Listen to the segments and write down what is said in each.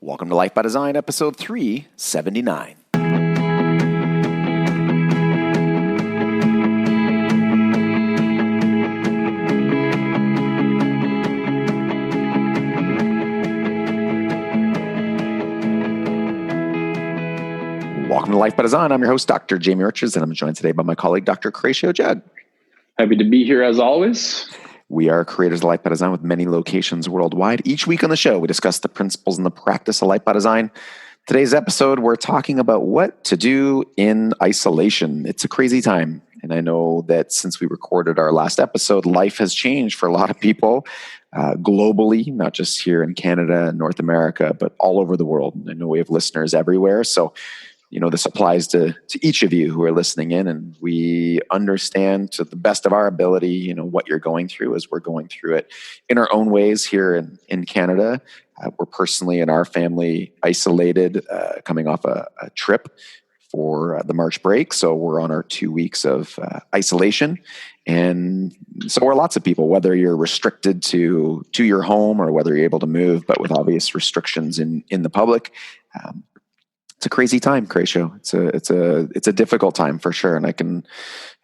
Welcome to Life by Design, episode 379. Welcome to Life by Design. I'm your host, Dr. Jamie Richards, and I'm joined today by my colleague, Dr. Horatio Judd. Happy to be here as always. We are creators of Life by Design with many locations worldwide. Each week on the show, we discuss the principles and the practice of Life by Design. Today's episode, we're talking about what to do in isolation. It's a crazy time. And I know that since we recorded our last episode, life has changed for a lot of people globally, not just here in Canada and North America, but all over the world. I know we have listeners everywhere. So, this applies to each of you who are listening in, and we understand to the best of our ability, what you're going through as we're going through it in our own ways here in Canada. We're personally in our family isolated, coming off a trip for the March break. So we're on our 2 weeks of isolation. And so are lots of people, whether you're restricted to your home or whether you're able to move, but with obvious restrictions in the public. It's a crazy time, Horatio. It's a difficult time for sure. And I can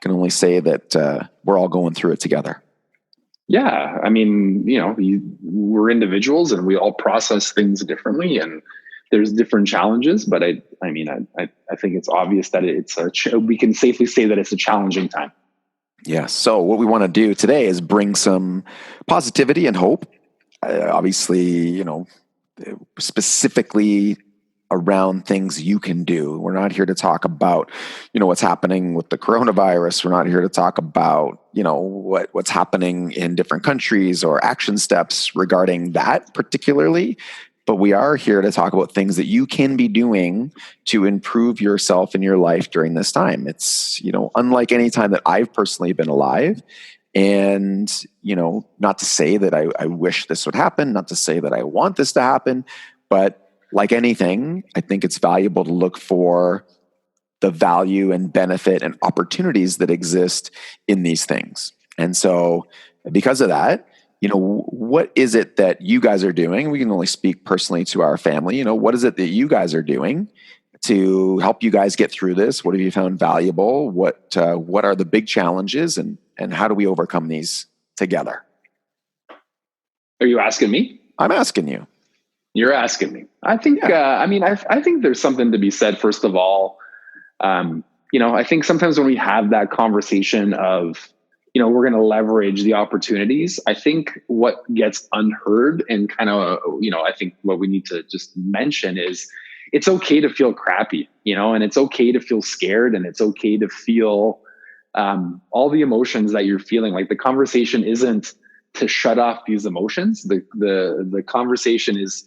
only say that we're all going through it together. Yeah. I mean, we're individuals and we all process things differently, and there's different challenges, but I think it's obvious that we can safely say that it's a challenging time. Yeah. So what we want to do today is bring some positivity and hope. Obviously, specifically around things you can do. We're not here to talk about, what's happening with the coronavirus. We're not here to talk about, what's happening in different countries or action steps regarding that particularly. But we are here to talk about things that you can be doing to improve yourself in your life during this time. It's, unlike any time that I've personally been alive. And, not to say that I wish this would happen, not to say that I want this to happen, but like anything, I think it's valuable to look for the value and benefit and opportunities that exist in these things. And so because of that, what is it that you guys are doing? We can only speak personally to our family. What is it that you guys are doing to help you guys get through this? What have you found valuable? What are the big challenges, and how do we overcome these together? Are you asking me? I'm asking you. You're asking me. I think, yeah. I think there's something to be said, first of all. I think sometimes when we have that conversation of, we're going to leverage the opportunities, I think what gets unheard and kind of, I think what we need to just mention is it's okay to feel crappy, and it's okay to feel scared, and it's okay to feel all the emotions that you're feeling. Like, the conversation isn't to shut off these emotions. The conversation is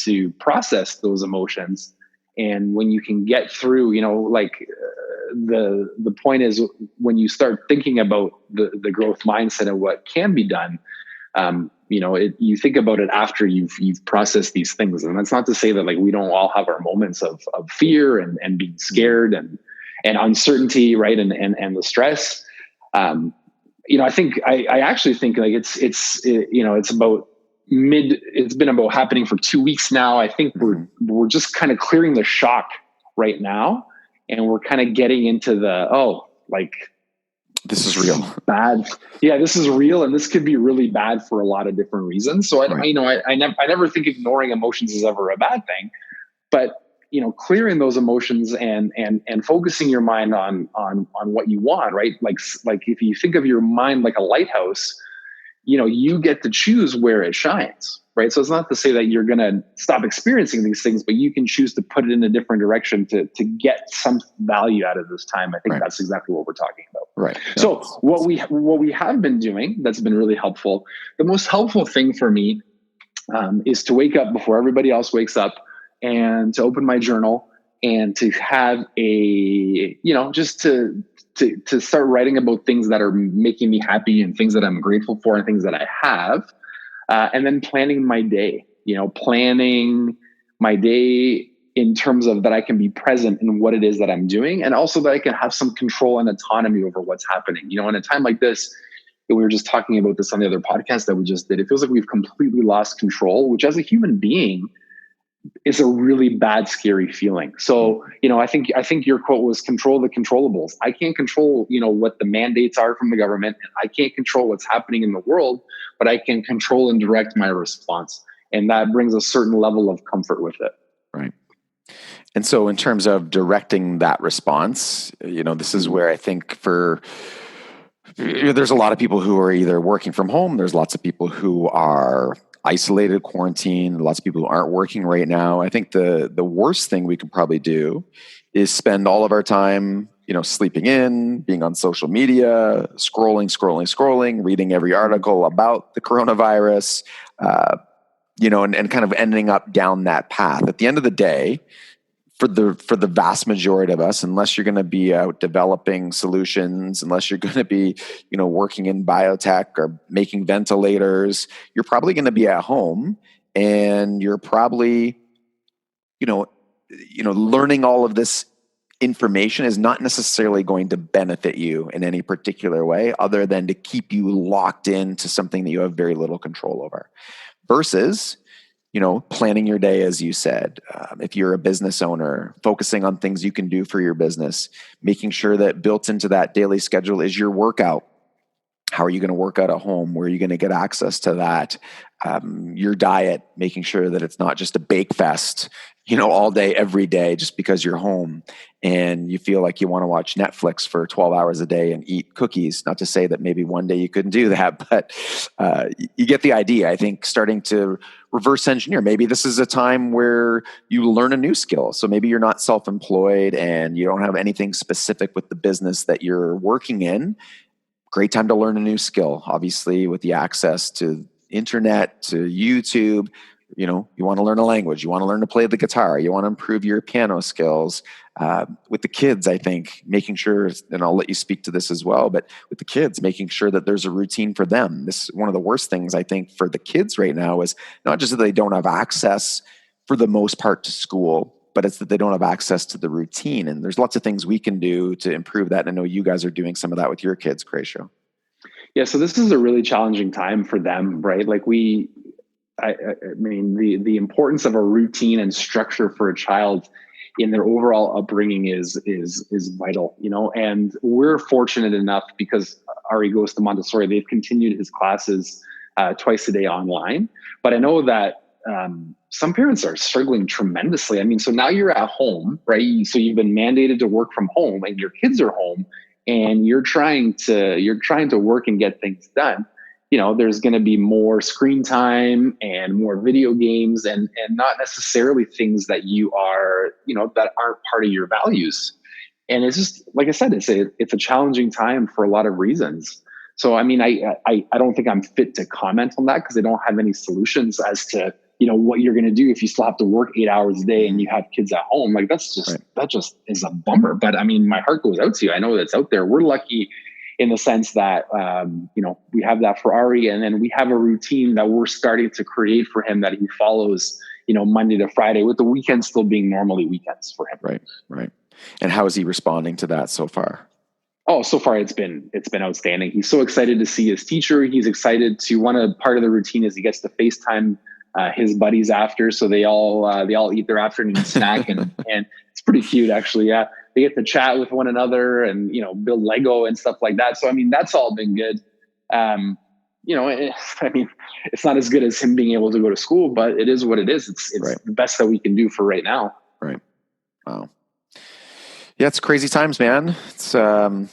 to process those emotions. And when you can get through, the point is, when you start thinking about the growth mindset and what can be done, you think about it after you've processed these things. And that's not to say that we don't all have our moments of fear and being scared and uncertainty, right? And the stress. I actually think it's about it's been about happening for 2 weeks now. I think we're just kind of clearing the shock right now, and we're kind of getting into this is real bad. Yeah, this is real, and this could be really bad for a lot of different reasons. So I never think ignoring emotions is ever a bad thing, but clearing those emotions and focusing your mind on what you want, right? Like if you think of your mind like a lighthouse, you get to choose where it shines, right? So it's not to say that you're going to stop experiencing these things, but you can choose to put it in a different direction to get some value out of this time. I think that's exactly what we're talking about. Right. So what we have been doing that's been really helpful. The most helpful thing for me is to wake up before everybody else wakes up, and to open my journal and to have just to start writing about things that are making me happy and things that I'm grateful for and things that I have. And then planning my day, in terms of that I can be present in what it is that I'm doing, and also that I can have some control and autonomy over what's happening. In a time like this, we were just talking about this on the other podcast that we just did. It feels like we've completely lost control, which as a human being, is a really bad, scary feeling. So, I think your quote was control the controllables. I can't control, what the mandates are from the government. I can't control what's happening in the world, but I can control and direct my response. And that brings a certain level of comfort with it. Right. And so in terms of directing that response, this is where I think there's a lot of people who are either working from home. There's lots of people who are isolated, quarantined, lots of people who aren't working right now. I think the worst thing we could probably do is spend all of our time, sleeping in, being on social media, scrolling, reading every article about the coronavirus, and kind of ending up down that path. At the end of the day, for the vast majority of us, unless you're going to be out developing solutions, unless you're going to be, working in biotech or making ventilators, you're probably going to be at home, and you're probably, learning all of this information is not necessarily going to benefit you in any particular way, other than to keep you locked into something that you have very little control over. Versus, planning your day, as you said. If you're a business owner, focusing on things you can do for your business, making sure that built into that daily schedule is your workout. How are you going to work out at home? Where are you going to get access to that? Your diet, making sure that it's not just a bake fest, all day, every day, just because you're home and you feel like you want to watch Netflix for 12 hours a day and eat cookies. Not to say that maybe one day you couldn't do that, but you get the idea. I think starting to reverse engineer. Maybe this is a time where you learn a new skill. So maybe you're not self-employed and you don't have anything specific with the business that you're working in. Great time to learn a new skill. Obviously, with the access to internet, to YouTube, you want to learn a language, you want to learn to play the guitar, you want to improve your piano skills. With the kids, I think making sure, and I'll let you speak to this as well, but with the kids, making sure that there's a routine for them. This is one of the worst things I think for the kids right now is not just that they don't have access for the most part to school, but it's that they don't have access to the routine. And there's lots of things we can do to improve that. And I know you guys are doing some of that with your kids, Cratio. Yeah, so this is a really challenging time for them, right? Like I mean, the importance of a routine and structure for a child in their overall upbringing is vital, and we're fortunate enough because Ari goes to Montessori, they've continued his classes twice a day online. But I know that some parents are struggling tremendously. I mean, so now you're at home, right? So you've been mandated to work from home and your kids are home and you're trying to work and get things done. There's going to be more screen time and more video games and not necessarily things that you are, that aren't part of your values. And it's just, like I said, it's a challenging time for a lot of reasons. So, I mean, I don't think I'm fit to comment on that because I don't have any solutions as to, what you're going to do if you still have to work 8 hours a day and you have kids at home. Like that just is a bummer. But I mean, my heart goes out to you. I know that's out there. We're lucky in the sense that, we have that for Ari, and then we have a routine that we're starting to create for him that he follows, Monday to Friday, with the weekends still being normally weekends for him. Right. And how is he responding to that so far? Oh, so far it's been outstanding. He's so excited to see his teacher. He's excited to, part of the routine is he gets to FaceTime his buddies after. So they all eat their afternoon snack and it's pretty cute actually. Yeah. They get to chat with one another and, build Lego and stuff like that. So, I mean, that's all been good. It's not as good as him being able to go to school, but it is what it is. It's right. The best that we can do for right now. Right. Wow. Yeah. It's crazy times, man. It's, challenging,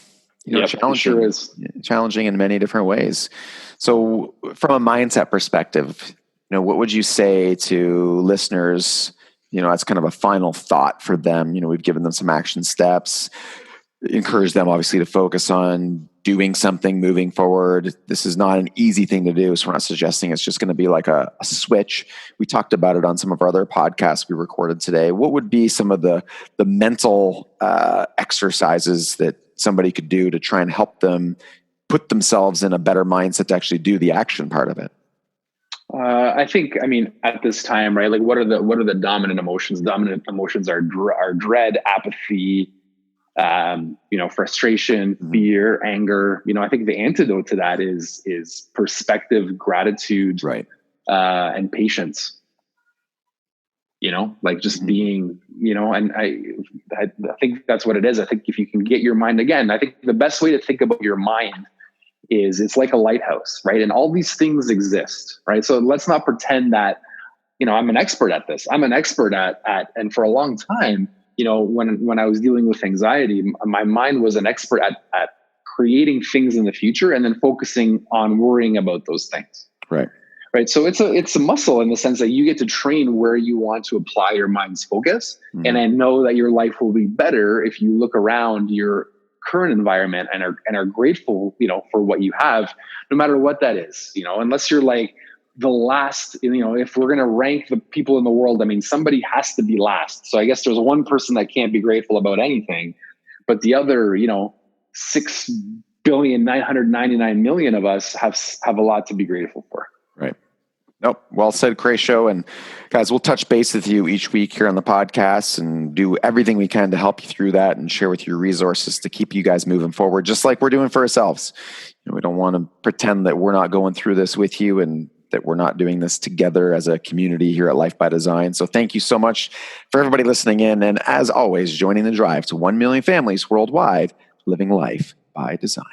sure is. Challenging in many different ways. So from a mindset perspective, what would you say to listeners, as kind of a final thought for them? We've given them some action steps, encourage them obviously to focus on doing something moving forward. This is not an easy thing to do. So we're not suggesting it's just going to be like a switch. We talked about it on some of our other podcasts we recorded today. What would be some of the mental exercises that somebody could do to try and help them put themselves in a better mindset to actually do the action part of it? I think, at this time, right? Like, what are the dominant emotions? Dominant emotions are dread, apathy, frustration, fear, anger. I think the antidote to that is perspective, gratitude, right, and patience. like just being, and I think that's what it is. I think if you can get your mind, again, I think the best way to think about your mind is it's like a lighthouse, right? And all these things exist, right? So let's not pretend that, I'm an expert at this. I'm an expert at, and for a long time, when I was dealing with anxiety, my mind was an expert at creating things in the future and then focusing on worrying about those things. Right. Right. So it's a muscle in the sense that you get to train where you want to apply your mind's focus. Mm-hmm. And I know that your life will be better if you look around your current environment and are grateful, for what you have, no matter what that is, unless you're like the last, if we're going to rank the people in the world, I mean, somebody has to be last. So I guess there's one person that can't be grateful about anything, but the other, 6,999,000,000 of us have a lot to be grateful for. Right. Nope. Well said, Cracio. And guys, we'll touch base with you each week here on the podcast and do everything we can to help you through that and share with you resources to keep you guys moving forward, just like we're doing for ourselves. We don't want to pretend that we're not going through this with you and that we're not doing this together as a community here at Life by Design. So thank you so much for everybody listening in. And as always, joining the drive to 1 million families worldwide living life by design.